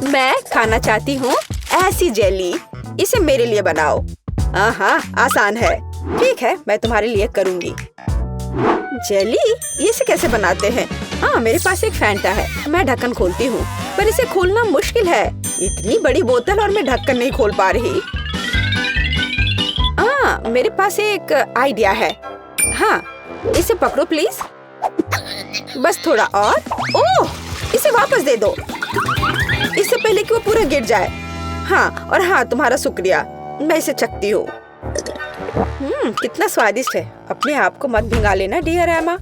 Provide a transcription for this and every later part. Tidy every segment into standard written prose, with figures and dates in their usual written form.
मैं खाना चाहती हूँ ऐसी जेली। इसे मेरे लिए बनाओ। हाँ, आसान है। ठीक है, मैं तुम्हारे लिए करूँगी। जेली इसे कैसे बनाते हैं? हाँ, मेरे पास एक फैंटा है। मैं ढक्कन खोलती हूँ, पर इसे खोलना मुश्किल है। इतनी बड़ी बोतल और मैं ढक्कन नहीं खोल पा रही। हाँ, मेरे पास एक आइडिया है। हाँ, इसे पकड़ो प्लीज। बस थोड़ा और। ओह, इसे वापस दे दो, इससे पहले कि वो पूरा गिर जाए। हाँ, और हाँ, तुम्हारा शुक्रिया। मैं इसे चखती हूँ। कितना स्वादिष्ट है। अपने आप को मत भिंगा लेना डियर एमा।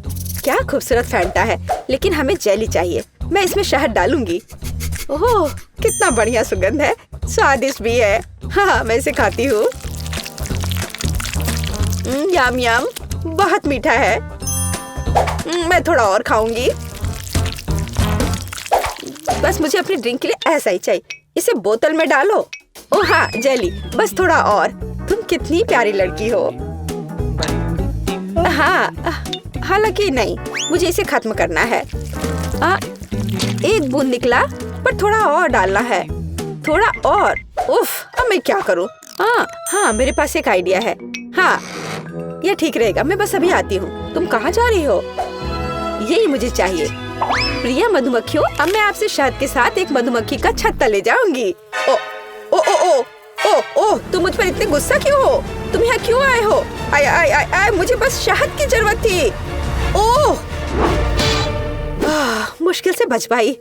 क्या खूबसूरत फैंटा है, लेकिन हमें जेली चाहिए। मैं इसमें शहद डालूंगी। ओह, कितना बढ़िया सुगंध है। स्वादिष्ट भी है। हाँ, मैं इसे खाती हूँ। यम यम, बहुत मीठा है। मैं थोड़ा और खाऊंगी। बस मुझे अपनी ड्रिंक के लिए ऐसा ही चाहिए। इसे बोतल में डालो। ओह हाँ, जेली, बस थोड़ा और। तुम कितनी प्यारी लड़की हो। हाँ, हालांकि नहीं, मुझे इसे खत्म करना है। एक बूंद निकला, पर थोड़ा और डालना है। थोड़ा और। उफ, अब मैं क्या करूँ? हाँ, मेरे पास एक आइडिया है। हाँ, यह ठीक रहेगा। मैं बस अभी आती हूँ। तुम कहाँ जा रही हो? यही मुझे चाहिए। प्रिय मधुमक्खियों, अब मैं आपसे शहद के साथ एक मधुमक्खी का छत्ता ले जाऊंगी। ओ ओ ओ ओ ओ ओ, तुम मुझ पर इतने गुस्सा क्यों हो? तुम यहाँ क्यों आए हो? आय आय आय आय, मुझे बस शहद की जरूरत थी। ओह, मुश्किल से बच पाई।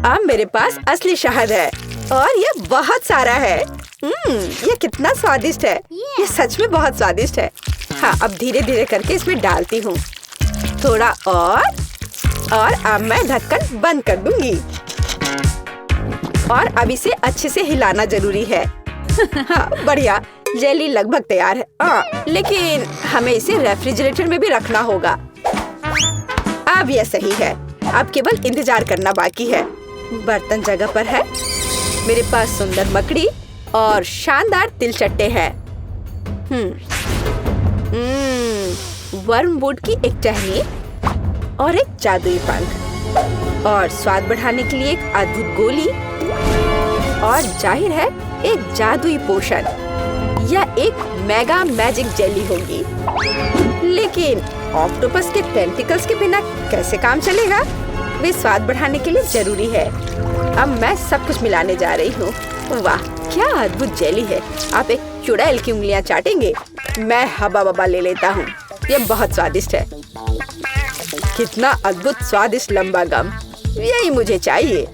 अब मेरे पास असली शहद है और ये बहुत सारा है। ये कितना स्वादिष्ट है। ये सच में बहुत स्वादिष्ट है। हाँ, अब धीरे धीरे करके इसमें डालती हूँ। थोड़ा और अब मैं ढक्कन बंद कर दूंगी। और अब इसे अच्छे से हिलाना जरूरी है। हाँ, बढ़िया। जेली लगभग तैयार है। लेकिन हमें इसे रेफ्रिजरेटर में भी रखना होगा। अब यह सही है। अब केवल इंतजार करना बाकी है। बर्तन जगह पर है। मेरे पास सुंदर मकड़ी और शानदार तिलचट्टे हैं। वर्मवुड की एक टहनी और एक जादुई पंख और स्वाद बढ़ाने के लिए एक अद्भुत गोली और जाहिर है एक जादुई पोशन। यह एक मेगा मैजिक जेली होगी। लेकिन ऑक्टोपस के टेंटिकल्स के बिना कैसे काम चलेगा? वे स्वाद बढ़ाने के लिए जरूरी है। अब मैं सब कुछ मिलाने जा रही हूँ। वाह, क्या अद्भुत जेली है। आप एक चुड़ैल की उंगलियां चाटेंगे। मैं हबा बबा ले लेता हूँ। यह बहुत स्वादिष्ट है। कितना अद्भुत स्वादिष्ट लंबा गम। यही मुझे चाहिए।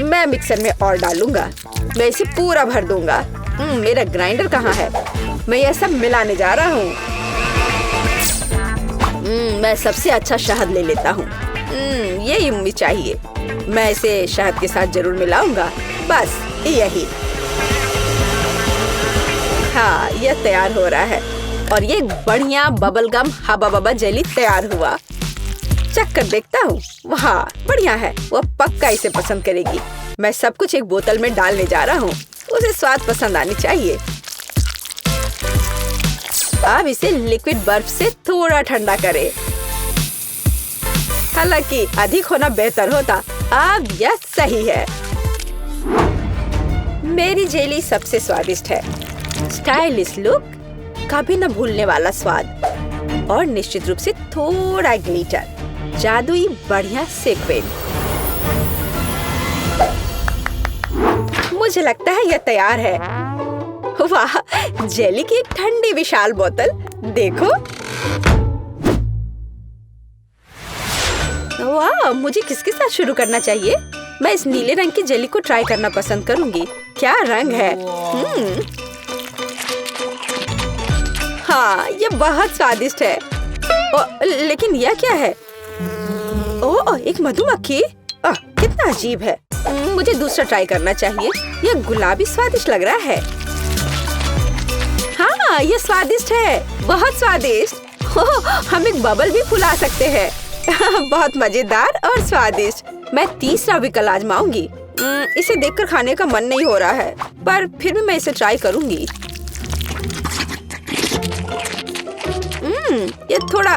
मैं मिक्सर में और डालूंगा। मैं इसे पूरा भर दूंगा। मेरा ग्राइंडर कहाँ है? मैं यह सब मिलाने जा रहा हूँ। मैं सबसे अच्छा शहद ले लेता हूँ। यही मुझे चाहिए। मैं इसे शहद के साथ जरूर मिलाऊंगा। बस यही। हाँ, यह तैयार हो रहा है और ये बढ़िया बबल गम हबा बबा जेली तैयार हुआ। चख कर देखता हूँ। वाह, बढ़िया है। वो पक्का इसे पसंद करेगी। मैं सब कुछ एक बोतल में डालने जा रहा हूँ। उसे स्वाद पसंद आनी चाहिए। अब इसे लिक्विड बर्फ से थोड़ा ठंडा करें। हालांकि अधिक होना बेहतर होता। अब यह सही है। मेरी जेली सबसे स्वादिष्ट है। स्टाइलिश लुक, कभी न भूलने वाला स्वाद और निश्चित रूप से थोड़ा ग्लिटर, जादुई बढ़िया सीक्वेंस। मुझे लगता है यह तैयार है। वाह, जेली की एक ठंडी विशाल बोतल देखो। वाह, मुझे किसके साथ शुरू करना चाहिए? मैं इस नीले रंग की जेली को ट्राई करना पसंद करूंगी। क्या रंग है। हाँ, ये बहुत स्वादिष्ट है। लेकिन यह क्या है? ओह, एक मधुमक्खी। कितना अजीब है। मुझे दूसरा ट्राई करना चाहिए। यह गुलाबी स्वादिष्ट लग रहा है। हाँ, यह स्वादिष्ट है। बहुत स्वादिष्ट। हम एक बबल भी फुला सकते हैं। बहुत मजेदार और स्वादिष्ट। मैं तीसरा विकल्प आजमाऊंगी। इसे देखकर खाने का मन नहीं हो रहा है, पर फिर भी मैं इसे ट्राई करूंगी। ये थोड़ा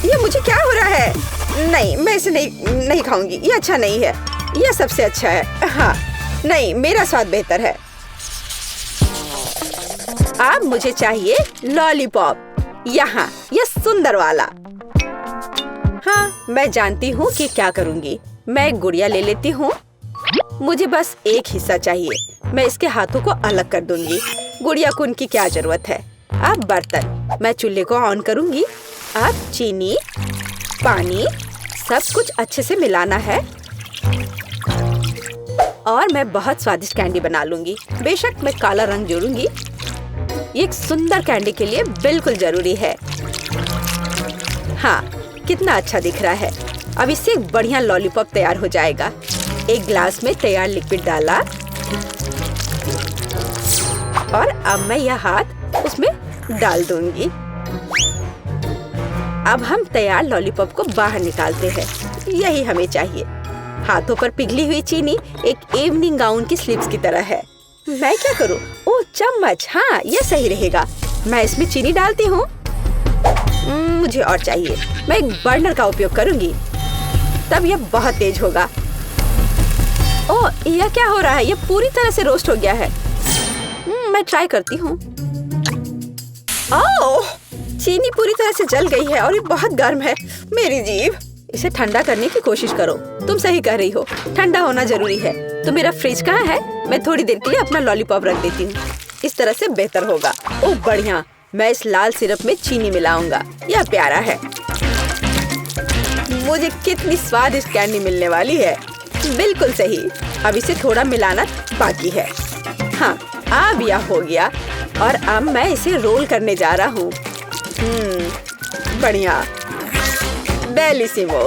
ये मुझे क्या हो रहा है? नहीं, मैं इसे नहीं खाऊंगी। ये अच्छा नहीं है। ये सबसे अच्छा है। हाँ, नहीं, मेरा स्वाद बेहतर है। अब मुझे चाहिए लॉलीपॉप। यहाँ, ये सुंदर वाला। हाँ, मैं जानती हूँ कि क्या करूँगी। मैं एक गुड़िया ले लेती हूँ। मुझे बस एक हिस्सा चाहिए। मैं इसके हाथों को अलग कर दूंगी। गुड़िया को उनकी क्या जरूरत है। अब बर्तन, मैं चूल्हे को ऑन करूँगी। अब चीनी, पानी, सब कुछ अच्छे से मिलाना है और मैं बहुत स्वादिष्ट कैंडी बना लूंगी। बेशक मैं काला रंग जोड़ूंगी। ये एक सुंदर कैंडी के लिए बिल्कुल जरूरी है। हाँ, कितना अच्छा दिख रहा है। अब इससे एक बढ़िया लॉलीपॉप तैयार हो जाएगा। एक ग्लास में तैयार लिक्विड डाला और अब मैं यह हाथ उसमें डाल दूंगी। अब हम तैयार लॉलीपॉप को बाहर निकालते हैं। यही हमें चाहिए। हाथों पर पिघली हुई चीनी एक इवनिंग गाउन की स्लीव्स की तरह है। मैं क्या करूं? ओह, चम्मच। हाँ, ये सही रहेगा। मैं इसमें चीनी डालती हूँ। मुझे और चाहिए। मैं एक बर्नर का उपयोग करूंगी, तब यह बहुत तेज होगा। ओह, यह क्या हो रहा है? यह पूरी तरह से रोस्ट हो गया है। मैं ट्राई करती हूँ। ओह, चीनी पूरी तरह से जल गई है और ये बहुत गर्म है। मेरी जीभ। इसे ठंडा करने की कोशिश करो। तुम सही कह रही हो, ठंडा होना जरूरी है। तो मेरा फ्रिज कहाँ है? मैं थोड़ी देर के लिए अपना लॉलीपॉप रख देती हूँ। इस तरह से बेहतर होगा। ओह, बढ़िया। मैं इस लाल सिरप में चीनी मिलाऊंगा। यह प्यारा है। मुझे कितनी स्वादिष्ट कैंडी मिलने वाली है। बिल्कुल सही। अब इसे थोड़ा मिलाना बाकी है। हाँ, अब यह हो गया और अब मैं इसे रोल करने जा रहा हूँ। बढ़िया, डेलिसिमो।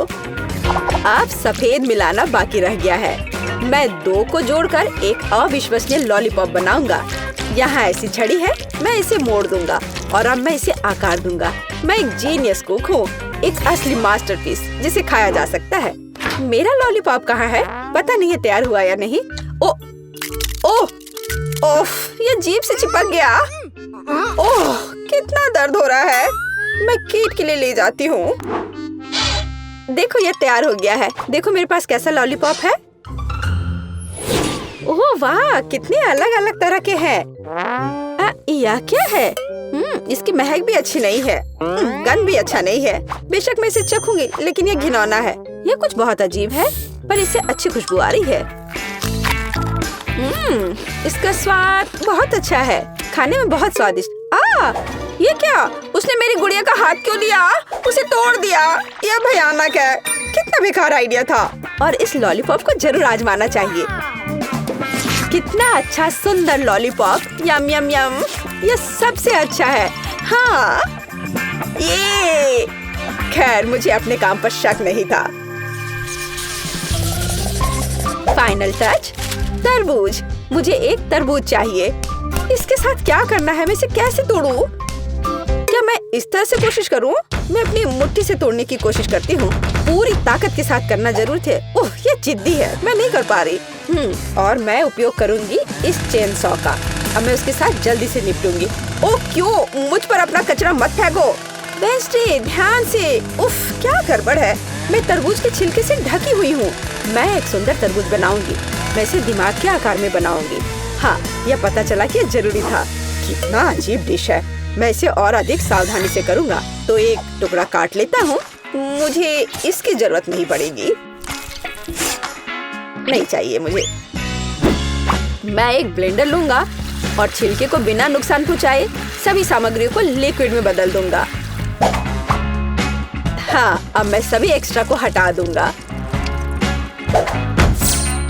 अब सफेद मिलाना बाकी रह गया है। मैं दो को जोड़कर एक अविश्वसनीय लॉलीपॉप बनाऊंगा। यहाँ ऐसी छड़ी है, मैं इसे मोड़ दूंगा और अब मैं इसे आकार दूंगा। मैं एक जीनियस कुक हूँ, एक असली मास्टरपीस जिसे खाया जा सकता है। मेरा लॉलीपॉप कहाँ है? पता नहीं है तैयार हुआ या नहीं। ओह, ये जीभ से चिपक गया। ओह, कितना दर्द हो रहा है। मैं कीट के लिए ले जाती हूँ। देखो, ये तैयार हो गया है। देखो मेरे पास कैसा लॉलीपॉप है। ओह वाह, कितने अलग अलग तरह के हैं। यह क्या है? इसकी महक भी अच्छी नहीं है। गंध भी अच्छा नहीं है। बेशक मैं इसे चखूंगी, लेकिन ये घिनौना है। ये कुछ बहुत अजीब है, पर इससे अच्छी खुशबू आ रही है। इसका स्वाद बहुत अच्छा है। खाने में बहुत स्वादिष्ट। ये क्या? उसने मेरी गुड़िया का हाथ क्यों लिया? उसे तोड़ दिया। यह भयानक है। कितना बेकार आइडिया था। और इस लॉलीपॉप को जरूर आजमाना चाहिए। कितना अच्छा सुंदर लॉलीपॉप। यम यम यम। यह सबसे अच्छा है। हाँ, ये। खैर, मुझे अपने काम पर शक नहीं था। फाइनल टच, तरबूज। मुझे एक तरबूज चाहिए। इसके साथ क्या करना है? मैं इसे कैसे तोड़ूं? क्या मैं इस तरह से कोशिश करूं? मैं अपनी मुट्ठी से तोड़ने की कोशिश करती हूँ। पूरी ताकत के साथ करना जरूर थे। ओह, ये जिद्दी है। मैं नहीं कर पा रही। और मैं उपयोग करूंगी इस चेन सॉ का। अब मैं उसके साथ जल्दी से निपटूंगी। ओह, क्यों? मुझ पर अपना कचरा मत फेंको। वेंसडे, ध्यान से। उफ, क्या गड़बड़ है। मैं तरबूज के छिलके से ढकी हुई हूँ। मैं एक सुंदर तरबूज बनाऊंगी। मैं इसे दिमाग के आकार में बनाऊंगी। हाँ, यह पता चला कि यह जरूरी था। कितना अजीब डिश है। मैं इसे और अधिक सावधानी से करूँगा। तो एक टुकड़ा काट लेता हूँ। मुझे इसकी जरूरत नहीं पड़ेगी। नहीं चाहिए मुझे। मैं एक ब्लेंडर लूंगा और छिलके को बिना नुकसान पहुँचाए सभी सामग्रियों को लिक्विड में बदल दूंगा। हाँ, अब मैं सभी एक्स्ट्रा को हटा दूंगा।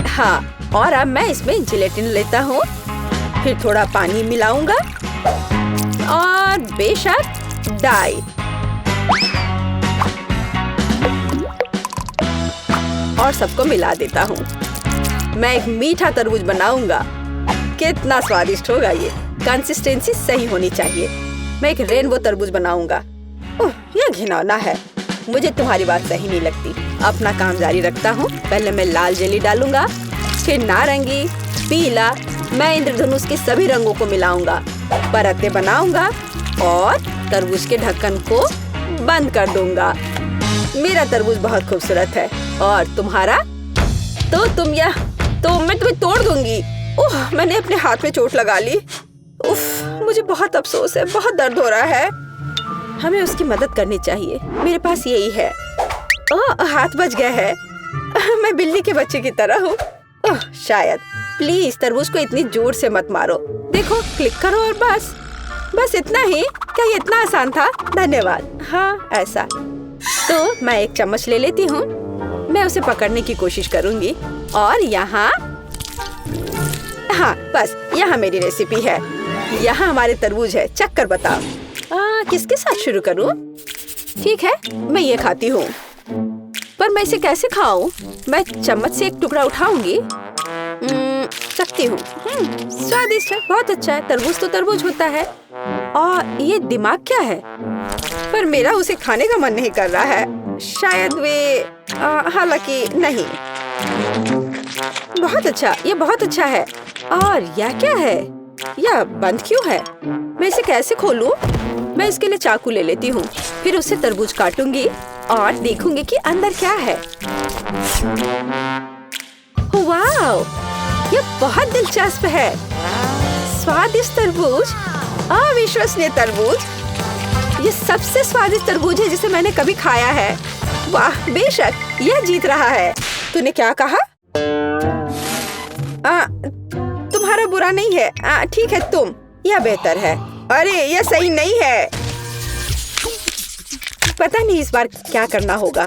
हाँ, और अब मैं इसमें जिलेटिन लेता हूँ। फिर थोड़ा पानी मिलाऊंगा और बेशक डाई। और सबको मिला देता हूँ। मैं एक मीठा तरबूज बनाऊंगा। कितना स्वादिष्ट होगा ये। कंसिस्टेंसी सही होनी चाहिए। मैं एक रेनबो तरबूज बनाऊंगा। ओह, यह घिनौना है। मुझे तुम्हारी बात सही नहीं लगती। अपना काम जारी रखता हूँ। पहले मैं लाल जेली डालूंगा, फिर नारंगी, पीला। मैं इंद्रधनुष के सभी रंगों को मिलाऊंगा, परतें बनाऊंगा और तरबूज के ढक्कन को बंद कर दूंगा। मेरा तरबूज बहुत खूबसूरत है और तुम्हारा? तो मैं तुम्हें तोड़ दूंगी। ओह, मैंने अपने हाथ में चोट लगा ली। उफ, मुझे बहुत अफसोस है, बहुत दर्द हो रहा है। हमें उसकी मदद करनी चाहिए। मेरे पास यही है। ओह, हाथ बच गया है। मैं बिल्ली के बच्चे की तरह हूँ। ओह, शायद। प्लीज तरबूज को इतनी जोर से मत मारो। देखो, क्लिक करो और बस इतना ही। क्या ये इतना आसान था? धन्यवाद। हाँ, ऐसा। तो मैं एक चम्मच ले लेती हूँ। मैं उसे पकड़ने की कोशिश करूंगी। और यहाँ, हाँ, बस यहाँ मेरी रेसिपी है। यहाँ हमारे तरबूज है। चख कर बताओ। किसके साथ शुरू करूँ? ठीक है, मैं ये खाती हूँ। पर मैं इसे कैसे खाऊं? मैं चम्मच से एक टुकड़ा उठाऊंगी। चखती हूँ। स्वादिष्ट है, बहुत अच्छा है। तरबूज तो तरबूज होता है। और ये दिमाग क्या है? पर मेरा उसे खाने का मन नहीं कर रहा है। शायद वे हालांकि नहीं। बहुत अच्छा, ये बहुत अच्छा है। और यह क्या है? यह बंद क्यों है? मैं इसे कैसे खोलूं? मैं इसके लिए चाकू ले लेती हूँ। फिर उससे तरबूज काटूंगी और देखूंगी कि अंदर क्या है। वाओ, यह बहुत दिलचस्प है। स्वादिष्ट तरबूज, अविश्वसनीय तरबूज। ये सबसे स्वादिष्ट तरबूज है जिसे मैंने कभी खाया है। वाह, बेशक यह जीत रहा है। तूने क्या कहा? तुम्हारा बुरा नहीं है। ठीक है, तुम। यह बेहतर है। अरे, यह सही नहीं है। पता नहीं इस बार क्या करना होगा।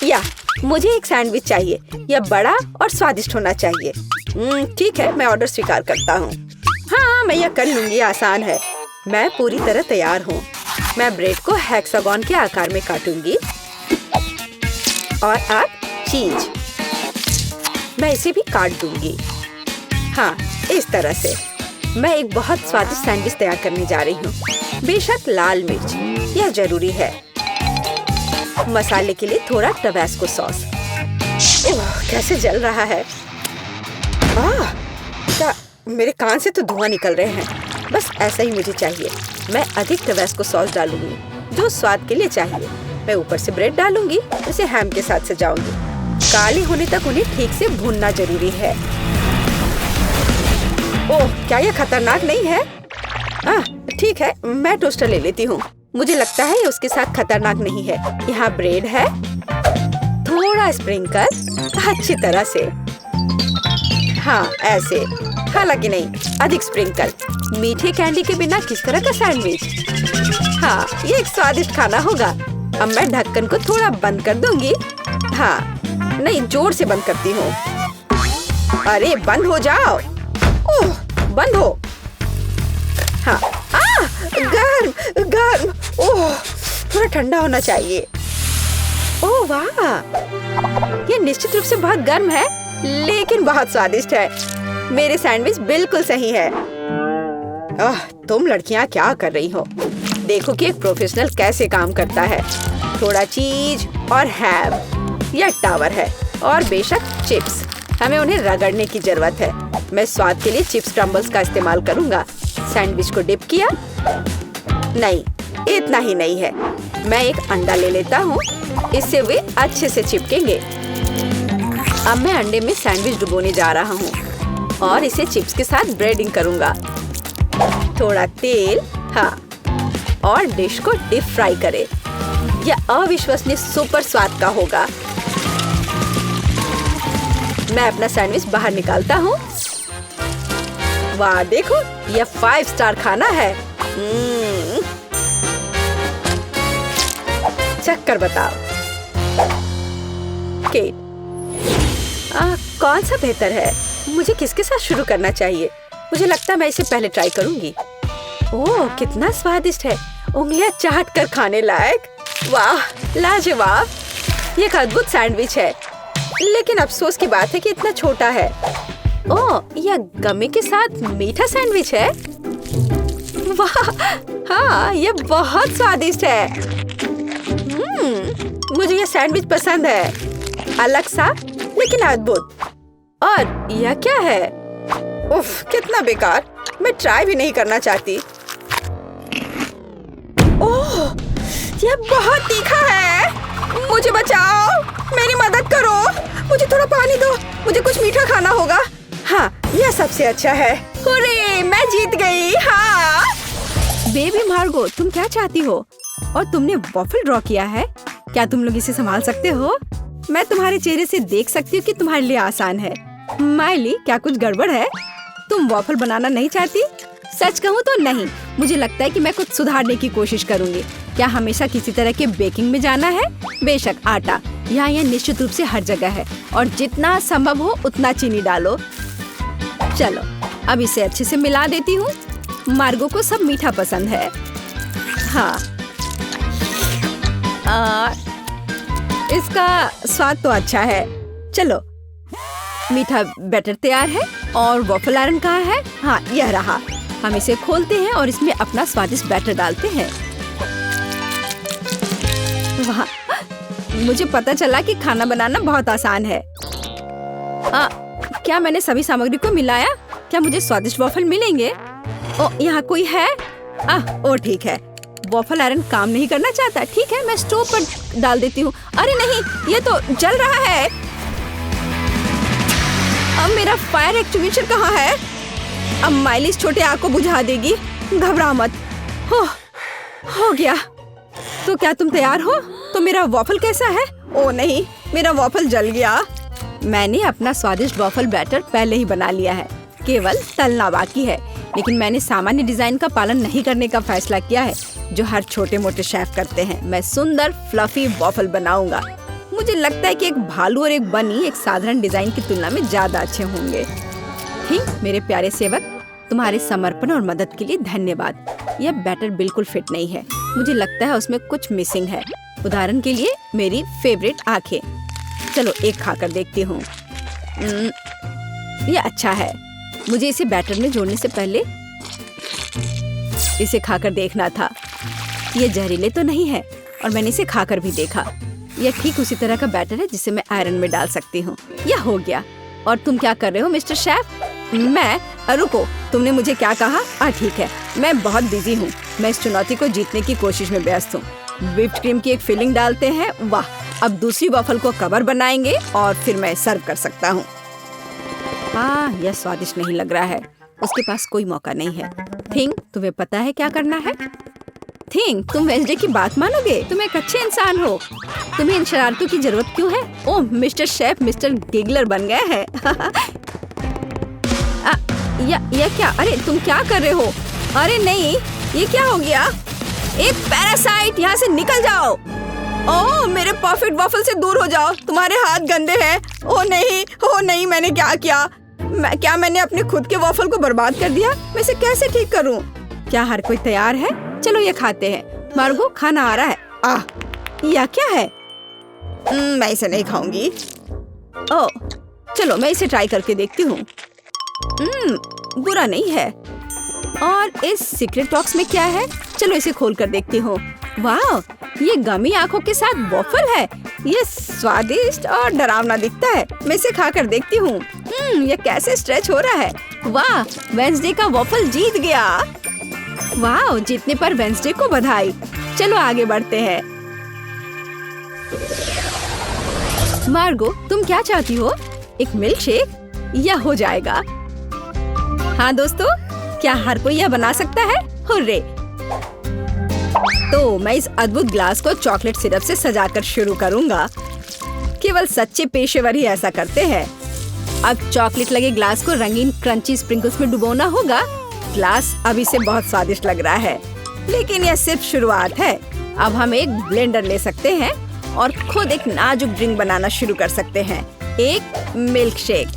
या मुझे एक सैंडविच चाहिए। यह बड़ा और स्वादिष्ट होना चाहिए। ठीक है, मैं ऑर्डर स्वीकार करता हूँ। हाँ, मैं यह कर लूंगी। आसान है। मैं पूरी तरह तैयार हूँ। मैं ब्रेड को हेक्सागन के आकार में काटूंगी। और अब चीज। मैं इसे भी काट दूंगी। हाँ, इस तरह से। मैं एक बहुत स्वादिष्ट सैंडविच तैयार करने जा रही हूँ। बेशक लाल मिर्च, यह जरूरी है। मसाले के लिए थोड़ा टबास्को सॉस। ओह, कैसे जल रहा है। क्या मेरे कान से तो धुआं निकल रहे हैं। बस ऐसा ही मुझे चाहिए। मैं अधिक टबास्को सॉस डालूंगी, जो स्वाद के लिए चाहिए। मैं ऊपर से ब्रेड डालूंगी, इसे हैम के साथ सजाऊंगी। काले होने तक उन्हें ठीक से भूनना जरूरी है। ओह, क्या यह खतरनाक नहीं है? ठीक है, मैं टोस्टर ले लेती हूँ। मुझे लगता है ये उसके साथ खतरनाक नहीं है। यहाँ ब्रेड है, थोड़ा स्प्रिंकल, अच्छी तरह से। हाँ, ऐसे। हालांकि नहीं, अधिक स्प्रिंकल। मीठे कैंडी के बिना किस तरह का सैंडविच? हाँ, ये एक स्वादिष्ट खाना होगा। अब मैं ढक्कन को थोड़ा बंद कर दूंगी। हाँ, नहीं, जोर से बंद करती हूँ। अरे, बंद हो जाओ। ओह, बंद हो। हाँ, गर्म गर्म। ओह, थोड़ा ठंडा होना चाहिए। ओह वाह, ये निश्चित रूप से बहुत गर्म है, लेकिन बहुत स्वादिष्ट है। मेरे सैंडविच बिल्कुल सही है। तुम लड़कियां क्या कर रही हो? देखो कि एक प्रोफेशनल कैसे काम करता है। थोड़ा चीज और हैम। यह टावर है और बेशक चिप्स। हमें उन्हें रगड़ने की जरूरत है। मैं स्वाद के लिए चिप्स क्रम्बल्स का इस्तेमाल करूंगा। सैंडविच को डिप किया। नहीं, इतना ही नहीं है। मैं एक अंडा ले लेता हूँ, इससे वे अच्छे से चिपकेंगे। अब मैं अंडे में सैंडविच डुबोने जा रहा हूँ और इसे चिप्स के साथ ब्रेडिंग करूंगा। थोड़ा तेल, हाँ, और डिश को डीप फ्राई करें। यह अविश्वसनीय सुपर स्वाद का होगा। मैं अपना सैंडविच बाहर निकालता हूँ। वाह, देखो, यह 5 स्टार खाना है। चख कर बताओ। कौन सा बेहतर है? मुझे किसके साथ शुरू करना चाहिए? मुझे लगता है मैं इसे पहले ट्राई करूंगी। ओह, कितना स्वादिष्ट है। उंगलियां चाट कर खाने लायक। वाह, लाजवाब। ये एक अद्भुत सैंडविच है, लेकिन अफसोस की बात है कि इतना छोटा है। ओह, यह गमी के साथ मीठा सैंडविच है। वाह, हाँ, यह बहुत स्वादिष्ट है। मुझे यह सैंडविच पसंद है। अलग सा, लेकिन अद्भुत। और यह क्या है? उफ, कितना बेकार। मैं ट्राई भी नहीं करना चाहती। ओह, यह बहुत तीखा है। मुझे बचाओ, मेरी मदद करो, मुझे थोड़ा पानी दो, मुझे कुछ मीठा खाना होगा। हाँ, यह सबसे अच्छा है। हुर्रे, मैं जीत गई। हाँ बेबी मार्गो, तुम क्या चाहती हो? और तुमने वॉफल ड्रॉ किया है? क्या तुम लोग इसे संभाल सकते हो? मैं तुम्हारे चेहरे से देख सकती हूँ कि तुम्हारे लिए आसान है। माइली, क्या कुछ गड़बड़ है? तुम वॉफल बनाना नहीं चाहती? सच कहूँ तो नहीं, मुझे लगता है कि मैं कुछ सुधारने की कोशिश करूँगी। क्या हमेशा किसी तरह के बेकिंग में जाना है? बेशक, आटा यहाँ यह निश्चित रूप से हर जगह है और जितना संभव हो उतना चीनी डालो। चलो, अब इसे अच्छे से मिला देती हूँ। मार्गो को सब मीठा पसंद है। हाँ, इसका स्वाद तो अच्छा है। चलो, मीठा बैटर तैयार है और वॉफल आयरन कहाँ है? हाँ, यह रहा। हम इसे खोलते हैं और इसमें अपना स्वादिष्ट बैटर डालते हैं। वाह, मुझे पता चला कि खाना बनाना बहुत आसान है। क्या मैंने सभी सामग्री को मिलाया? क्या मुझे स्वादिष्ट वॉफल मिलेंगे? ओ, यहाँ कोई है? ओ ठीक है, वॉफल आयरन काम नहीं करना चाहता। ठीक है, मैं स्टोव पर डाल देती हूँ। अरे नहीं, ये तो जल रहा है। अब मेरा फायर एक्सटिंग्विशर कहाँ है? अब माइली इस छोटे आग को बुझा देगी। घबरा मत। हो गया। तो क्या तुम तैयार हो? तो मेरा वॉफल कैसा है? ओ नहीं, मेरा वॉफल जल गया। मैंने अपना स्वादिष्ट वॉफल बैटर पहले ही बना लिया है, केवल तलना बाकी है। लेकिन मैंने सामान्य डिजाइन का पालन नहीं करने का फैसला किया है, जो हर छोटे मोटे शेफ करते हैं। मैं सुंदर फ्लफी वॉफल बनाऊंगा। मुझे लगता है कि एक भालू और एक बनी एक साधारण डिजाइन की तुलना में ज्यादा अच्छे होंगे। ठीक, मेरे प्यारे सेवक, तुम्हारे समर्पण और मदद के लिए धन्यवाद। यह बैटर बिल्कुल फिट नहीं है। मुझे लगता है उसमें कुछ मिसिंग है। उदाहरण के लिए मेरी फेवरेट आंखें। चलो, एक खाकर देखती हूँ। यह अच्छा है। मुझे इसे बैटर में जोड़ने से पहले इसे खाकर देखना था। ये जहरीले तो नहीं है और मैंने इसे खाकर भी देखा। यह ठीक उसी तरह का बैटर है जिसे मैं आयरन में डाल सकती हूँ। यह हो गया। और तुम क्या कर रहे हो मिस्टर शेफ? मैं? रुको, तुमने मुझे क्या कहा? ठीक है, मैं बहुत बिजी हूँ। मैं इस चुनौती को जीतने की कोशिश में व्यस्त हूँ। व्हिप्ड क्रीम की एक फिलिंग डालते हैं। वाह, अब दूसरी वॉफल को कवर बनाएंगे और फिर मैं सर्व कर सकता हूँ। यह स्वादिष्ट नहीं लग रहा है। उसके पास कोई मौका नहीं है। थिंग, तुम्हें पता है क्या करना है? थिंग, तुम वेंसडे की बात मानोगे? तुम एक अच्छे इंसान हो। तुम्हें इन शरारतों की जरूरत क्यों है? ओह, मिस्टर शेफ मिस्टर गिगलर बन गए हैं। या क्या? अरे तुम क्या कर रहे हो? अरे नहीं, ये क्या हो गया? एक पैरासाइट, यहाँ से निकल जाओ। ओह, मेरे परफेक्ट वॉफल से दूर हो जाओ। तुम्हारे हाथ गंदे हैं। ओह नहीं, मैंने क्या किया? क्या मैंने अपने खुद के वॉफल को बर्बाद कर दिया? मैं इसे कैसे ठीक करूं? क्या हर कोई तैयार है? चलो, ये खाते हैं। मार्गो, खाना आ रहा है। यह क्या है? मैं इसे नहीं खाऊंगी। ओह, चलो मैं इसे ट्राई करके देखती हूँ। बुरा नहीं है। और इस सीक्रेट बॉक्स में क्या है? चलो इसे खोल कर देखती हूँ। वाह, ये गमी आंखों के साथ वॉफल है। ये स्वादिष्ट और डरावना दिखता है। मैं इसे खा कर देखती हूँ। ये कैसे स्ट्रेच हो रहा है। वाह, वेंसडे का वॉफल जीत गया। वाह, जीतने पर वेंसडे को बधाई। चलो आगे बढ़ते हैं। मार्गो, तुम क्या चाहती हो? एक मिल्क शेक? यह हो जाएगा। हाँ दोस्तों, क्या हर कोई यह बना सकता है? हुर्रे! तो मैं इस अद्भुत ग्लास को चॉकलेट सिरप से सजाकर शुरू करूंगा। केवल सच्चे पेशेवर ही ऐसा करते हैं। अब चॉकलेट लगे ग्लास को रंगीन क्रंची स्प्रिंकल्स में डुबोना होगा। ग्लास अभी से बहुत स्वादिष्ट लग रहा है, लेकिन यह सिर्फ शुरुआत है। अब हम एक ब्लेंडर ले सकते हैं और खुद एक नाजुक ड्रिंक बनाना शुरू कर सकते हैं। एक मिल्क शेक।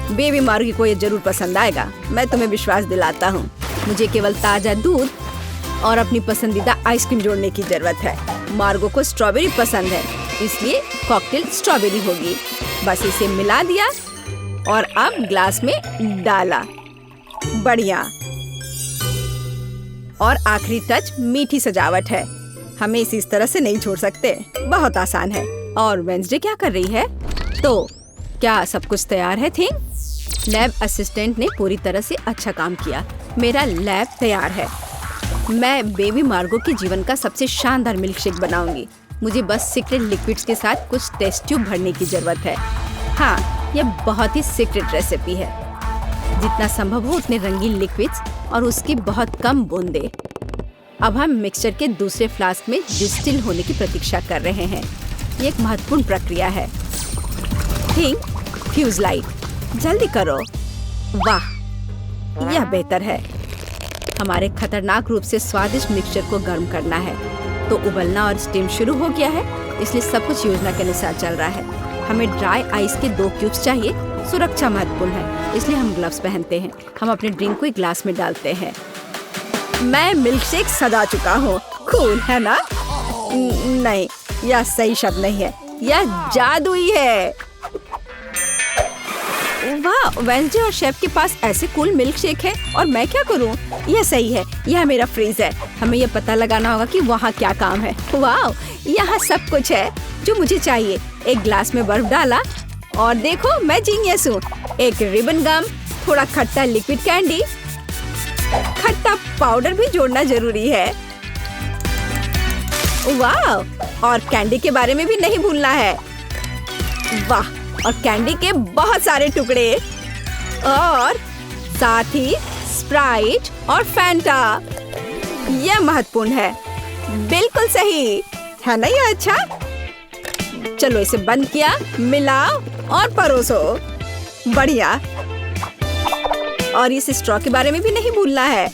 बेबी मार्गी को ये जरूर पसंद आएगा, मैं तुम्हें विश्वास दिलाता हूँ। मुझे केवल ताजा दूध और अपनी पसंदीदा आइसक्रीम जोड़ने की जरूरत है। मार्गो को स्ट्रॉबेरी पसंद है, इसलिए कॉकटेल स्ट्रॉबेरी होगी। बस इसे मिला दिया और अब ग्लास में डाला। बढ़िया। और आखिरी टच मीठी सजावट है। हमें इसे इस तरह से नहीं छोड़ सकते। बहुत आसान है। और वेंसडे क्या कर रही है? तो क्या सब कुछ तैयार है? थिंग, लैब असिस्टेंट ने पूरी तरह से अच्छा काम किया। मेरा लैब तैयार है। मैं बेबी मार्गो के जीवन का सबसे शानदार मिल्क शेक बनाऊंगी। मुझे बस सीक्रेट लिक्विड्स के साथ कुछ टेस्ट ट्यूब भरने की जरूरत है। हाँ, यह बहुत ही सीक्रेट रेसिपी है। जितना संभव हो उतने रंगीन लिक्विड्स और उसकी बहुत कम बूंदें। अब हम मिक्सचर के दूसरे फ्लास्क में डिस्टिल होने की प्रतीक्षा कर रहे हैं। ये एक महत्वपूर्ण प्रक्रिया है। थिंक फ्यूज लाइट, जल्दी करो। वाह, यह बेहतर है। हमारे खतरनाक रूप से स्वादिष्ट मिक्सचर को गर्म करना है। तो उबलना और स्टीम शुरू हो गया है, इसलिए सब कुछ योजना के अनुसार चल रहा है। हमें ड्राई आइस के 2 क्यूब्स चाहिए। सुरक्षा महत्वपूर्ण है, इसलिए हम ग्लव्स पहनते हैं। हम अपने ड्रिंक को एक ग्लास में डालते हैं। मैं मिल्कशेक सजा चुका हूँ। कूल है ना? नहीं, यह सही शब्द नहीं है, यह जादुई है। वाह, वेंसडे और शेफ के पास ऐसे कूल मिल्कशेक है और मैं क्या करूं? यह सही है, यह मेरा फ्रीज है। हमें यह पता लगाना होगा कि वहाँ क्या काम है। वाह, यहाँ सब कुछ है जो मुझे चाहिए। एक ग्लास में बर्फ डाला और देखो मैं जीनियस हूँ। एक रिबन गम, थोड़ा खट्टा लिक्विड कैंडी, खट्टा पाउडर भी जोड़ना जरूरी है। वाह, और कैंडी के बारे में भी नहीं भूलना है। वाह, और कैंडी के बहुत सारे टुकड़े और साथ ही स्प्राइट और फैंटा। यह महत्वपूर्ण है। बिल्कुल सही है ना? यह अच्छा। चलो इसे बंद किया, मिलाओ और परोसो। बढ़िया। और इस स्ट्रॉ के बारे में भी नहीं भूलना है।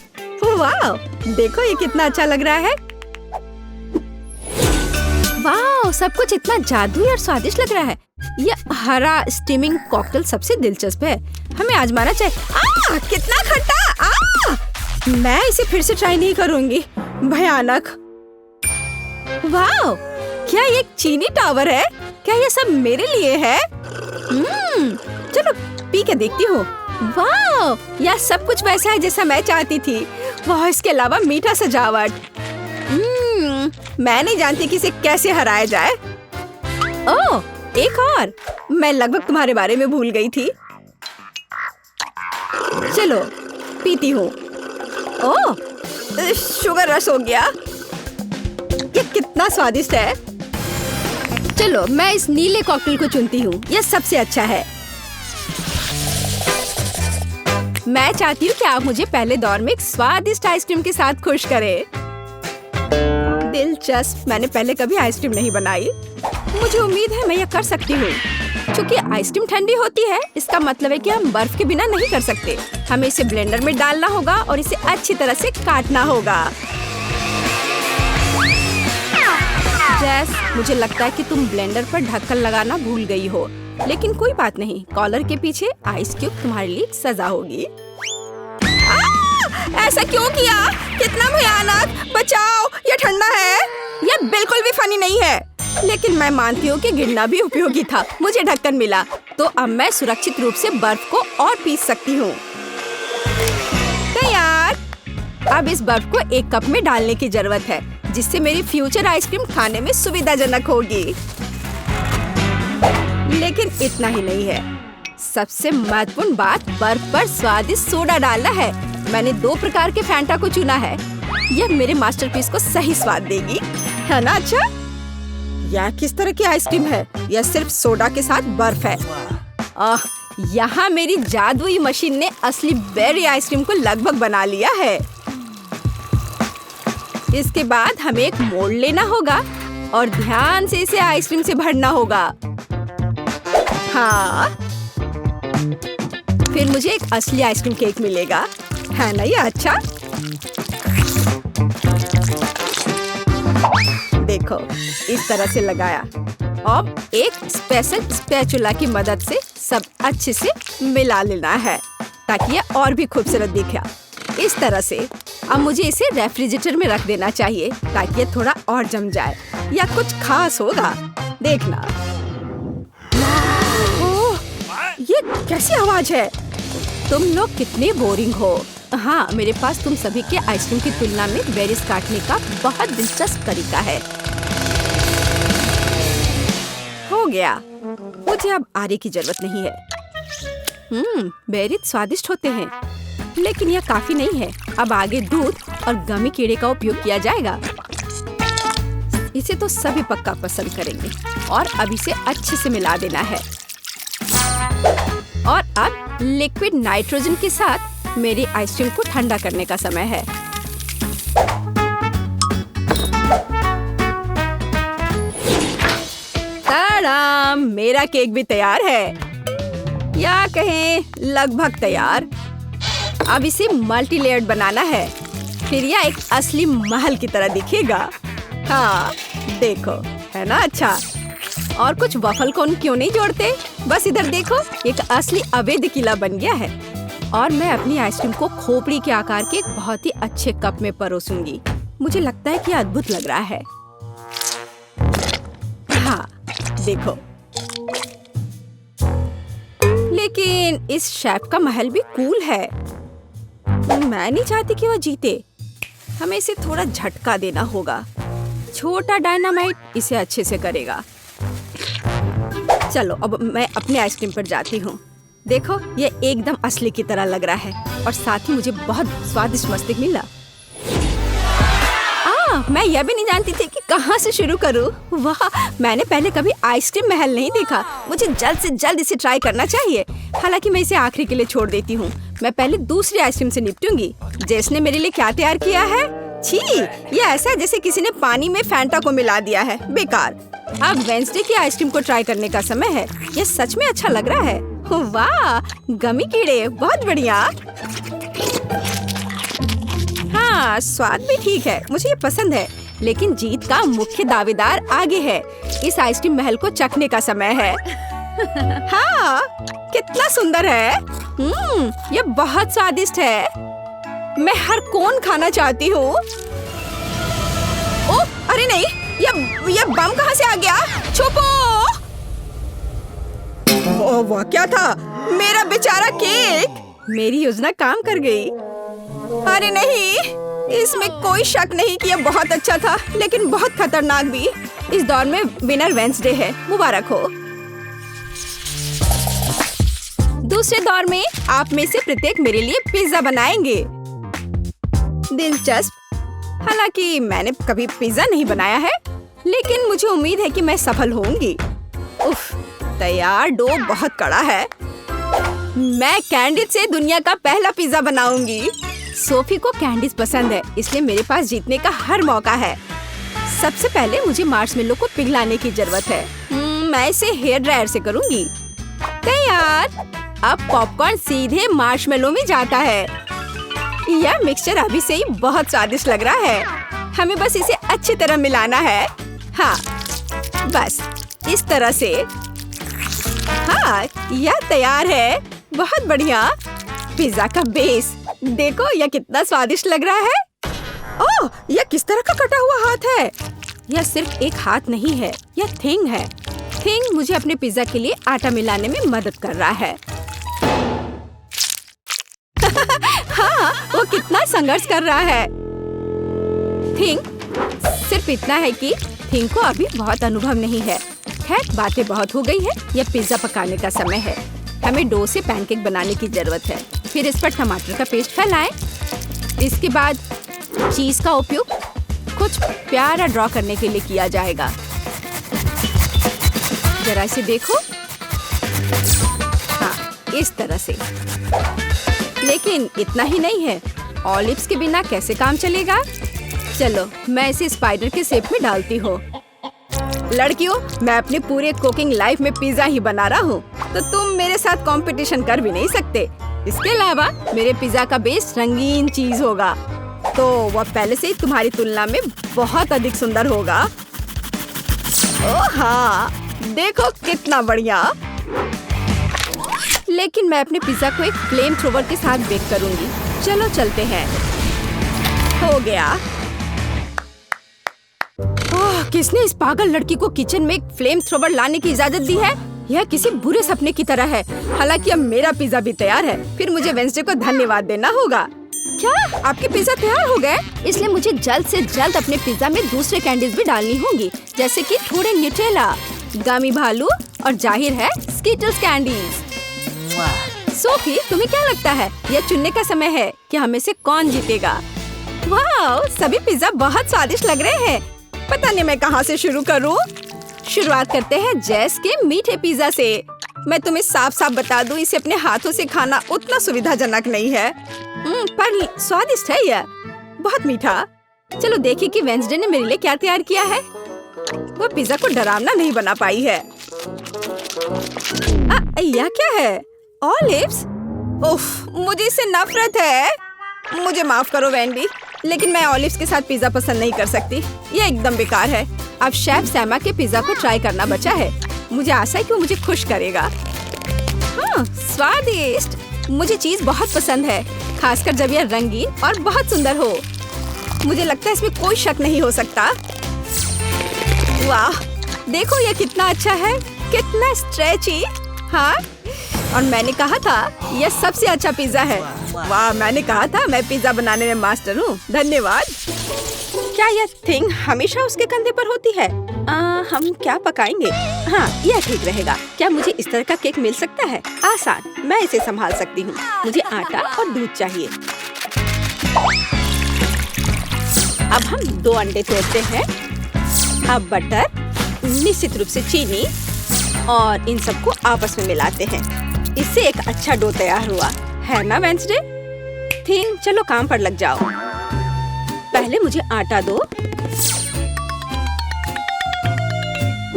वाह, देखो ये कितना अच्छा लग रहा है। वाह, सब कुछ इतना जादुई और स्वादिष्ट लग रहा है। यह हरा स्टीमिंग कॉकटेल सबसे दिलचस्प है। हमें आजमाना चाहिए। कितना खट्टा! मैं इसे फिर से ट्राई नहीं करूंगी। भयानक। वाह, क्या ये एक चीनी टावर है? क्या ये सब मेरे लिए है? चलो पी के देखती हूँ। वाह, यह सब कुछ वैसा है जैसा मैं चाहती थी। वाह, इसके अलावा मीठा सजावट। मैं नहीं जानती कि इसे कैसे हराया जाए। ओह, एक और। मैं लगभग तुम्हारे बारे में भूल गई थी। चलो पीती हूँ। ओह, शुगर रश हो गया। ये कितना स्वादिष्ट है। चलो मैं इस नीले कॉकटेल को चुनती हूँ। यह सबसे अच्छा है। मैं चाहती हूँ कि आप मुझे पहले दौर में एक स्वादिष्ट आइसक्रीम के साथ खुश करें। दिलचस्प, मैंने पहले कभी आइसक्रीम नहीं बनाई। मुझे उम्मीद है मैं यह कर सकती हूँ। क्योंकि आइसक्रीम ठंडी होती है, इसका मतलब है कि हम बर्फ के बिना नहीं कर सकते। हमें इसे ब्लेंडर में डालना होगा और इसे अच्छी तरह से काटना होगा। जैस, मुझे लगता है कि तुम ब्लेंडर पर ढक्कन लगाना भूल गई हो, लेकिन कोई बात नहीं। कॉलर के पीछे आइस क्यूब तुम्हारे लिए सजा होगी। ऐसा क्यों किया? कितना भयानक! बचाओ, ये ठंडा है। यह बिल्कुल भी फनी नहीं है। लेकिन मैं मानती हूँ कि गिरना भी उपयोगी था। मुझे ढक्कन मिला, तो अब मैं सुरक्षित रूप से बर्फ को और पीस सकती हूँ। तैयार। अब इस बर्फ को एक कप में डालने की जरूरत है, जिससे मेरी फ्यूचर आइसक्रीम खाने में सुविधाजनक होगी। लेकिन इतना ही नहीं है। सबसे महत्वपूर्ण बात, बर्फ पर स्वादिष्ट सोडा डालना है। मैंने 2 प्रकार के फैंटा को चुना है। यह मेरे मास्टरपीस को सही स्वाद देगी, है ना? अच्छा, यह किस तरह की आइसक्रीम है? यह सिर्फ सोडा के साथ बर्फ है। यहाँ मेरी जादुई मशीन ने असली बेरी आइसक्रीम को लगभग बना लिया है। इसके बाद हमें एक मोल्ड लेना होगा और ध्यान से इसे आइसक्रीम से भरना होगा। हाँ, फिर मुझे एक असली आइसक्रीम केक मिलेगा, है ना? ये अच्छा। देखो, इस तरह से लगाया। अब एक स्पेशल स्पैचुला की मदद से सब अच्छे से मिला लेना है, ताकि यह और भी खूबसूरत दिखे। इस तरह से अब मुझे इसे रेफ्रिजरेटर में रख देना चाहिए, ताकि ये थोड़ा और जम जाए या कुछ खास होगा। देखना। ओह, ये कैसी आवाज है? तुम लोग कितने बोरिंग हो। हाँ, मेरे पास तुम सभी के आइसक्रीम की तुलना में बेरीज काटने का बहुत दिलचस्प तरीका है। हो गया। मुझे अब आरे की जरूरत नहीं है। बेरीज स्वादिष्ट होते हैं, लेकिन यह काफी नहीं है। अब आगे दूध और गमी कीड़े का उपयोग किया जाएगा। इसे तो सभी पक्का पसंद करेंगे और अब इसे अच्छे से मिला देना है। और अब लिक्विड नाइट्रोजन के साथ मेरी आइसक्रीम को ठंडा करने का समय है। ताड़ाम, मेरा केक भी तैयार है, या कहें लगभग तैयार। अब इसे मल्टी लेयर्ड बनाना है, फिर यह एक असली महल की तरह दिखेगा। हाँ देखो, है ना अच्छा। और कुछ वफल कोन क्यों नहीं जोड़ते? बस इधर देखो, एक असली अवैध किला बन गया है। और मैं अपनी आइसक्रीम को खोपड़ी के आकार के एक बहुत ही अच्छे कप में परोसूंगी। मुझे लगता है कि अद्भुत लग रहा है। हाँ देखो, लेकिन इस शेफ का महल भी कूल है। मैं नहीं चाहती कि वह जीते। हमें इसे थोड़ा झटका देना होगा। छोटा डायनामाइट इसे अच्छे से करेगा। चलो अब मैं अपने आइसक्रीम पर जाती हूँ। देखो, ये एकदम असली की तरह लग रहा है और साथ ही मुझे बहुत स्वादिष्ट मस्तिष्क मिला। मैं यह भी नहीं जानती थी कि कहाँ से शुरू करूँ। वाह, मैंने पहले कभी आइसक्रीम महल नहीं देखा। मुझे जल्द से जल्द इसे ट्राई करना चाहिए। हालांकि मैं इसे आखिरी के लिए छोड़ देती हूँ। मैं पहले दूसरी आइसक्रीम से निपटूंगी। जेस ने मेरे लिए क्या तैयार किया है? छी, ये ऐसा है जैसे किसी ने पानी में फैंटा को मिला दिया है। बेकार। अब वेंसडे की आइसक्रीम को ट्राई करने का समय है। यह सच में अच्छा लग रहा है। वाह, गमी कीड़े, बहुत बढ़िया। हाँ, स्वाद भी ठीक है, मुझे ये पसंद है। लेकिन जीत का मुख्य दावेदार आगे है। इस आइसक्रीम महल को चखने का समय है। हाँ, कितना सुंदर है। ये बहुत स्वादिष्ट है। मैं हर कोन खाना चाहती हूँ। ओह, अरे नहीं, ये बम कहाँ से आ गया? छुपो! ओह, वह क्या था? मेरा बेचारा केक! मेरी योजना काम कर गई। अरे नहीं, इसमें कोई शक नहीं कि यह बहुत अच्छा था, लेकिन बहुत खतरनाक भी। इस दौर में विनर वेंसडे है, मुबारक हो। दूसरे दौर में आप में से प्रत्येक मेरे लिए पिज्जा बनाएंगे। दिलचस्प। हालांकि मैंने कभी पिज्जा नहीं बनाया है, लेकिन मुझे उम्मीद है कि मैं सफल होंगी। उफ, तैयार डो बहुत कड़ा है। मैं कैंडिस से दुनिया का पहला पिज्जा बनाऊंगी। सोफी को कैंडीज पसंद है, इसलिए मेरे पास जीतने का हर मौका है। सबसे पहले मुझे मार्शमेलो को पिघलाने की जरूरत है। मैं इसे हेयर ड्रायर से करूंगी। तैयार। अब पॉपकॉर्न सीधे मार्शमेलो में जाता है। यह मिक्सचर अभी से ही बहुत स्वादिष्ट लग रहा है। हमें बस इसे अच्छी तरह मिलाना है। हाँ, बस इस तरह से। हाँ, यह तैयार है। बहुत बढ़िया। पिज्जा का बेस देखो, यह कितना स्वादिष्ट लग रहा है। ओह, यह किस तरह का कटा हुआ हाथ है? यह सिर्फ एक हाथ नहीं है, यह थिंग है। थिंग मुझे अपने पिज्जा के लिए आटा मिलाने में मदद कर रहा है। हाँ, वो कितना संघर्ष कर रहा है। थिंग सिर्फ इतना है कि थिंग को अभी बहुत अनुभव नहीं है। खैर, बातें बहुत हो गई है। यह पिज्जा पकाने का समय है। हमें डो से पैनकेक बनाने की जरूरत है। फिर इस पर टमाटर का पेस्ट फैलाएं। इसके बाद चीज का उपयोग कुछ प्यारा ड्रॉ करने के लिए किया जाएगा। जरा इसे देखो। हाँ, इस तरह से। लेकिन इतना ही नहीं है, ऑलिव्स के बिना कैसे काम चलेगा? चलो, मैं इसे स्पाइडर के शेप में डालती हूँ। लड़कियों, मैं अपने पूरे कुकिंग लाइफ में पिज्जा ही बना रहा हूँ, तो तुम मेरे साथ कंपटीशन कर भी नहीं सकते। इसके अलावा मेरे पिज्जा का बेस रंगीन चीज होगा, तो वह पहले से ही तुम्हारी तुलना में बहुत अधिक सुंदर होगा। ओह हाँ, देखो कितना बढ़िया। लेकिन मैं अपने पिज्जा को एक फ्लेम थ्रोवर के साथ बेक करूंगी। चलो चलते हैं। हो गया। ओह, किसने इस पागल लड़की को किचन में एक फ्लेम थ्रोवर लाने की इजाजत दी है? यह किसी बुरे सपने की तरह है। हालांकि अब मेरा पिज्जा भी तैयार है। फिर मुझे वेंसडे को धन्यवाद देना होगा। क्या आपके पिज्जा तैयार हो गए? इसलिए मुझे जल्द से जल्द अपने पिज्जा में दूसरे कैंडीज भी डालनी होंगी, जैसे कि थोड़े न्यूटेला, गमी भालू और जाहिर है स्किटल्स कैंडीज। सोफी, तुम्हें क्या लगता है? यह चुनने का समय है कि हमें से कौन जीतेगा। वाह, सभी पिज्जा बहुत स्वादिष्ट लग रहे हैं। पता नहीं मैं कहाँ से शुरू करूँ। शुरुआत करते हैं जैस के मीठे पिज्जा से। मैं तुम्हें साफ साफ बता दूं, इसे अपने हाथों से खाना उतना सुविधाजनक नहीं है, पर स्वादिष्ट है यह, बहुत मीठा। चलो देखिए कि वेंसडे ने मेरे लिए क्या तैयार किया है। वो पिज्जा को डरावना नहीं बना पाई है। यह क्या है? ऑलिव्स? उफ, मुझे इससे नफरत है। मुझे माफ करो वेंडी, लेकिन मैं ऑलिव्स के साथ पिज्जा पसंद नहीं कर सकती। ये एकदम बेकार है। अब शेफ सैमा के पिज्जा को ट्राई करना बचा है। मुझे आशा है कि वो मुझे खुश करेगा। हाँ, स्वादिष्ट। मुझे चीज बहुत पसंद है, खासकर जब यह रंगीन और बहुत सुंदर हो। मुझे लगता है इसमें कोई शक नहीं हो सकता। वाह, देखो यह कितना अच्छा है, कितना स्ट्रेची। हाँ, और मैंने कहा था यह सबसे अच्छा पिज्जा है। वाह, मैंने कहा था मैं पिज्जा बनाने में मास्टर हूँ। धन्यवाद। क्या यह थिंग हमेशा उसके कंधे पर होती है? हम क्या पकाएंगे? हाँ, यह ठीक रहेगा। क्या मुझे इस तरह का केक मिल सकता है? आसान, मैं इसे संभाल सकती हूँ। मुझे आटा और दूध चाहिए। अब हम 2 अंडे तोड़ते हैं। अब बटर, निश्चित रूप से चीनी, और इन सबको आपस में मिलाते हैं। इससे एक अच्छा डो तैयार हुआ है ना वेंसडे? थिंग, चलो काम पर लग जाओ। पहले मुझे आटा दो,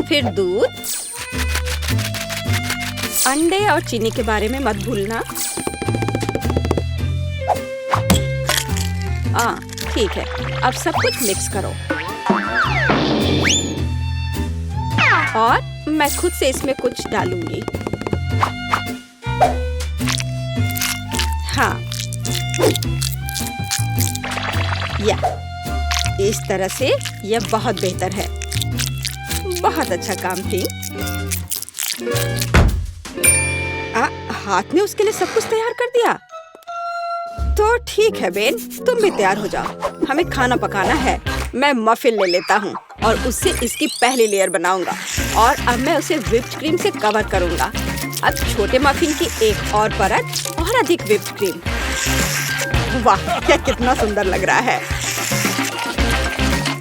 फिर दूध, अंडे और चीनी के बारे में मत भूलना। ठीक है, अब सब कुछ मिक्स करो। और मैं खुद से इसमें कुछ डालूंगी। हाँ, या इस तरह से यह बहुत बेहतर है। बहुत अच्छा काम थी। हाथ में उसके लिए सब कुछ तैयार कर दिया। तो ठीक है बेन, तुम भी तैयार हो जाओ। हमें खाना पकाना है। मैं मफिन ले लेता हूँ और उससे इसकी पहली लेयर बनाऊंगा, और अब मैं उसे व्हिप्ड क्रीम से कवर करूंगा। अब छोटे मफिन की एक और परत और अधिक व्हिप्ड क्रीम। वाह, क्या कितना सुंदर लग रहा है।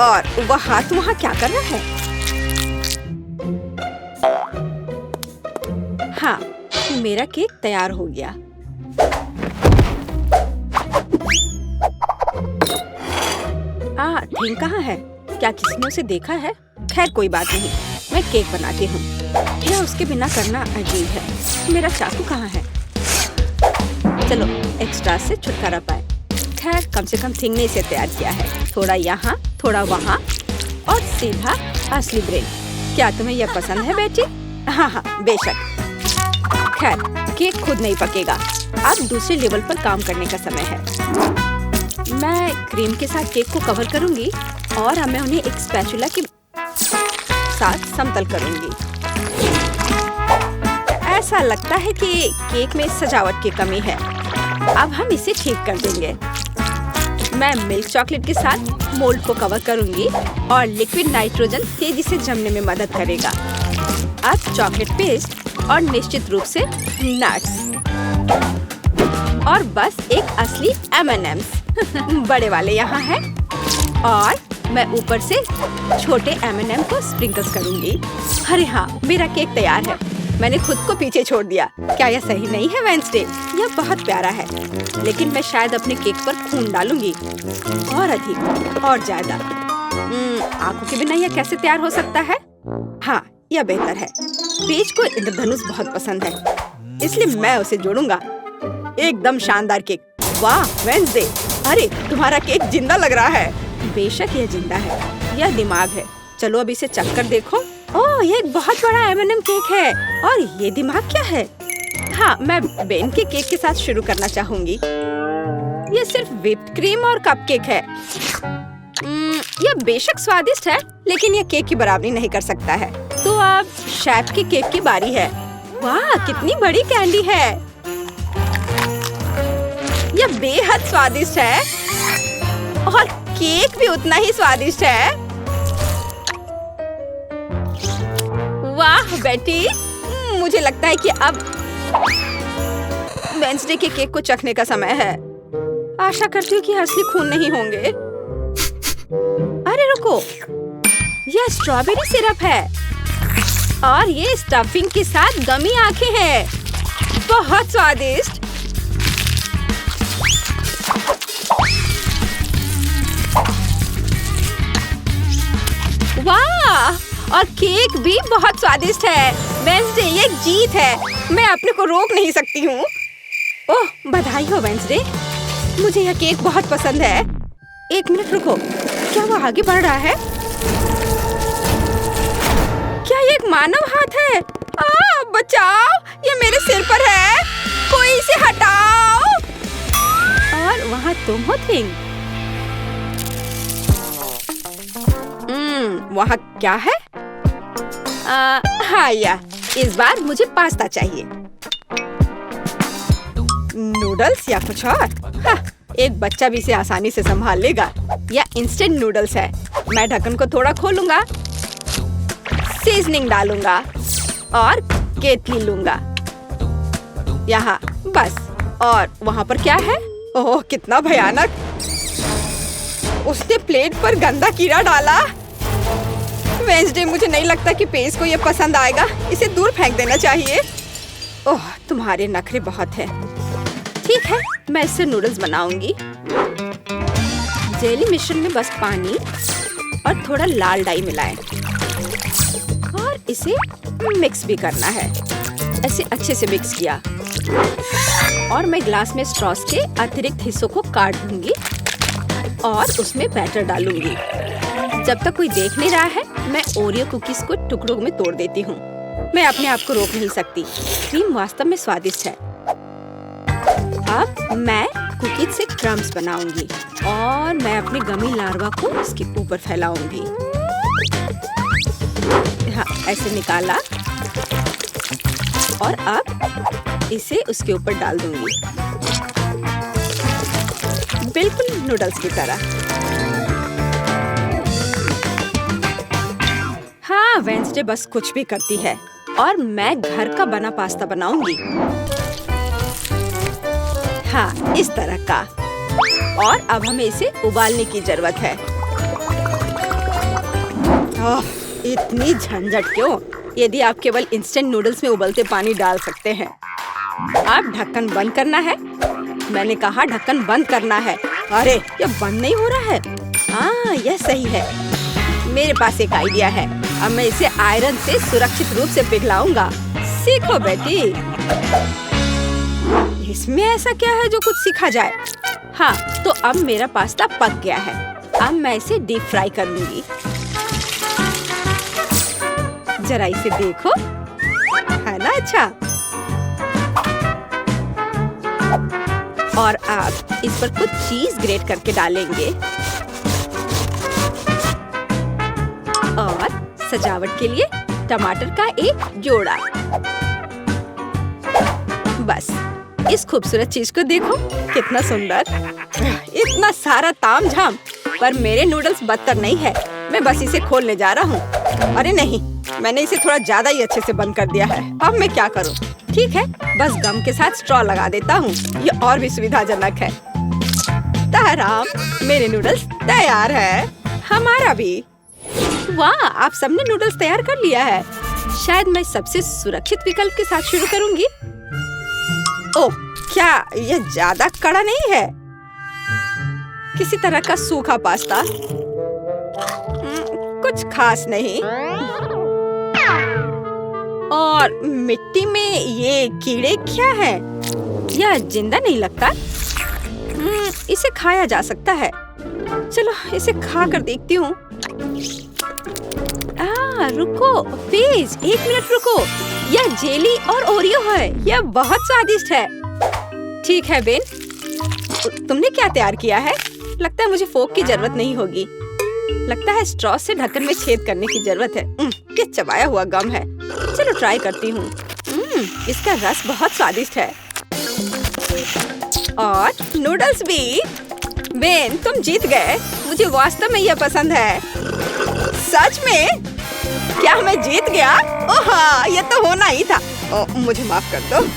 और वह हाथ वहाँ क्या कर रहा है? हाँ, मेरा केक तैयार हो गया। थिंग कहाँ है? क्या किसी ने उसे देखा है? खैर कोई बात नहीं, मैं केक बनाती हूँ। यह उसके बिना करना अजीब है। मेरा चाकू कहाँ है? चलो एक्स्ट्रा से छुटकारा पाए। खैर, कम से कम थिंग ने इसे तैयार किया है। थोड़ा यहाँ, थोड़ा वहाँ, और सीधा असली ब्रेड। क्या तुम्हें यह पसंद है बेटी? हाँ हाँ, बेशक। खैर, केक खुद नहीं पकेगा। अब दूसरे लेवल पर काम करने का समय है। मैं क्रीम के साथ केक को कवर करूंगी, और अब मैं उन्हें एक स्पैचुला के साथ समतल करूंगी। ऐसा लगता है कि केक में सजावट की कमी है। अब हम इसे ठीक कर देंगे। मैं मिल्क चॉकलेट के साथ मोल्ड को कवर करूंगी, और लिक्विड नाइट्रोजन तेजी से जमने में मदद करेगा। अब चॉकलेट पेस्ट और निश्चित रूप से नट्स, और बस एक असली M&M's बड़े वाले यहाँ हैं। और मैं ऊपर से छोटे M&M को स्प्रिंकल्स करूंगी। अरे हाँ, मेरा केक तैयार है। मैंने खुद को पीछे छोड़ दिया। क्या यह सही नहीं है वेंसडे? यह बहुत प्यारा है, लेकिन मैं शायद अपने केक पर खून डालूंगी, और अधिक और ज्यादा। आंखों के बिना यह कैसे तैयार हो सकता है? हाँ, यह बेहतर है। पेज को इंद्रधनुष बहुत पसंद है, इसलिए मैं उसे जोड़ूंगा। एकदम शानदार केक। वाह वेंसडे, अरे तुम्हारा केक जिंदा लग रहा है। बेशक यह जिंदा है, यह दिमाग है। चलो अब इसे चख कर देखो। ओह, ये एक बहुत बड़ा M&M केक है, और ये दिमाग क्या है? हाँ, मैं बेन के केक के साथ शुरू करना चाहूंगी। यह सिर्फ व्हिप्ड क्रीम और कपकेक है। यह बेशक स्वादिष्ट है, लेकिन यह केक की बराबरी नहीं कर सकता है। तो अब शेफ के केक की बारी है। वाह, कितनी बड़ी कैंडी है। यह बेहद स्वादिष्ट है, और केक भी उतना ही स्वादिष्ट है। वाह बेटी, मुझे लगता है कि अब वेंसडे के केक को चखने का समय है। आशा करती हूँ कि असली खून नहीं होंगे। अरे रुको, यह स्ट्रॉबेरी सिरप है और ये स्टफिंग के साथ गमी आंखें हैं। बहुत स्वादिष्ट। वाह! और केक भी बहुत स्वादिष्ट है। वेंसडे, ये जीत है। मैं अपने को रोक नहीं सकती हूँ। ओह, बधाई हो वेंसडे। मुझे यह केक बहुत पसंद है। एक मिनट रुको, क्या वो आगे बढ़ रहा है? क्या ये एक मानव हाथ है? बचाओ! ये मेरे सिर पर है। कोई इसे हटाओ। और वहाँ तुम हो थिंग। वहाँ क्या है? हाँ या, इस बार मुझे पास्ता चाहिए। नूडल्स या कुछ और? हाँ, एक बच्चा भी इसे आसानी से संभाल लेगा। यह इंस्टेंट नूडल्स है। मैं ढक्कन को थोड़ा खोलूंगा, सीजनिंग डालूंगा और केतली लूंगा। यहाँ बस। और वहाँ पर क्या है? ओह, कितना भयानक! उसने प्लेट पर गंदा कीड़ा डाला। वेंसडे, मुझे नहीं लगता कि पेस को ये पसंद आएगा। इसे दूर फेंक देना चाहिए। ओह, तुम्हारे नखरे बहुत हैं। ठीक है, मैं इससे नूडल्स बनाऊंगी। जेली मिश्रण में बस पानी और थोड़ा लाल डाई मिलाएं और इसे मिक्स भी करना है। ऐसे अच्छे से मिक्स किया और मैं ग्लास में स्ट्रॉस के अतिरिक्त हिस्सों को काट दूंगी और उसमें बैटर डालूंगी। जब तक कोई देख नहीं रहा है, मैं ओरियो कुकीज को टुकड़ों में तोड़ देती हूँ। मैं अपने आप को रोक नहीं सकती। क्रीम वास्तव में स्वादिष्ट है। अब मैं कुकीज से क्रम्स बनाऊंगी और मैं अपने गमी लार्वा को इसके ऊपर फैलाऊंगी। हाँ, ऐसे निकाला और अब इसे उसके ऊपर डाल दूंगी, बिल्कुल नूडल्स की तरह। हाँ, वेंसडे बस कुछ भी करती है और मैं घर का बना पास्ता बनाऊंगी। हाँ, इस तरह का। और अब हमें इसे उबालने की जरूरत है। इतनी झंझट क्यों? यदि आप केवल इंस्टेंट नूडल्स में उबलते पानी डाल सकते हैं। आप ढक्कन बंद करना है। मैंने कहा ढक्कन बंद करना है। अरे, ये बंद नहीं हो रहा है। हाँ, यह सही है। मेरे पास एक आइडिया है। अब मैं इसे आयरन से सुरक्षित रूप से पिघलाऊंगा। सीखो बेटी। इसमें ऐसा क्या है जो कुछ सीखा जाए? हाँ, तो अब मेरा पास्ता पक गया है। अब मैं इसे डीप फ्राई करूंगी। जरा इसे देखो, है ना अच्छा? और आप इस पर कुछ चीज ग्रेट करके डालेंगे और सजावट के लिए टमाटर का एक जोड़ा। बस, इस खूबसूरत चीज को देखो, कितना सुंदर। इतना सारा तामझाम, पर मेरे नूडल्स बदतर नहीं है। मैं बस इसे खोलने जा रहा हूँ। अरे नहीं, मैंने इसे थोड़ा ज्यादा ही अच्छे से बंद कर दिया है। अब मैं क्या करूँ? ठीक है, बस गम के साथ स्ट्रॉ लगा देता हूँ। ये और भी सुविधाजनक है। ताराम, मेरे नूडल्स तैयार है। हमारा भी। वाह, आप सबने नूडल्स तैयार कर लिया है। शायद मैं सबसे सुरक्षित विकल्प के साथ शुरू करूंगी। ओह, क्या यह ज्यादा कड़ा नहीं है? किसी तरह का सूखा पास्ता। कुछ खास नहीं। और मिट्टी में ये कीड़े क्या हैं? यह जिंदा नहीं लगता। इसे खाया जा सकता है। चलो, इसे खा कर देखती हूँ। रुको प्लीज, 1 मिनट रुको। यह जेली और ओरियो है। यह बहुत स्वादिष्ट है। ठीक है बेन, तुमने क्या तैयार किया है? लगता है मुझे फोक की जरूरत नहीं होगी। लगता है स्ट्रॉ से ढक्कन में छेद करने की जरूरत है। ये चबाया हुआ गम है। चलो ट्राई करती हूँ। इसका रस बहुत स्वादिष्ट है। और नूडल्स भी। बेन, तुम जीत गए। मुझे वास्तव में यह पसंद है। सच में? क्या मैं जीत गया? ओह, यह तो होना ही था। मुझे माफ कर दो।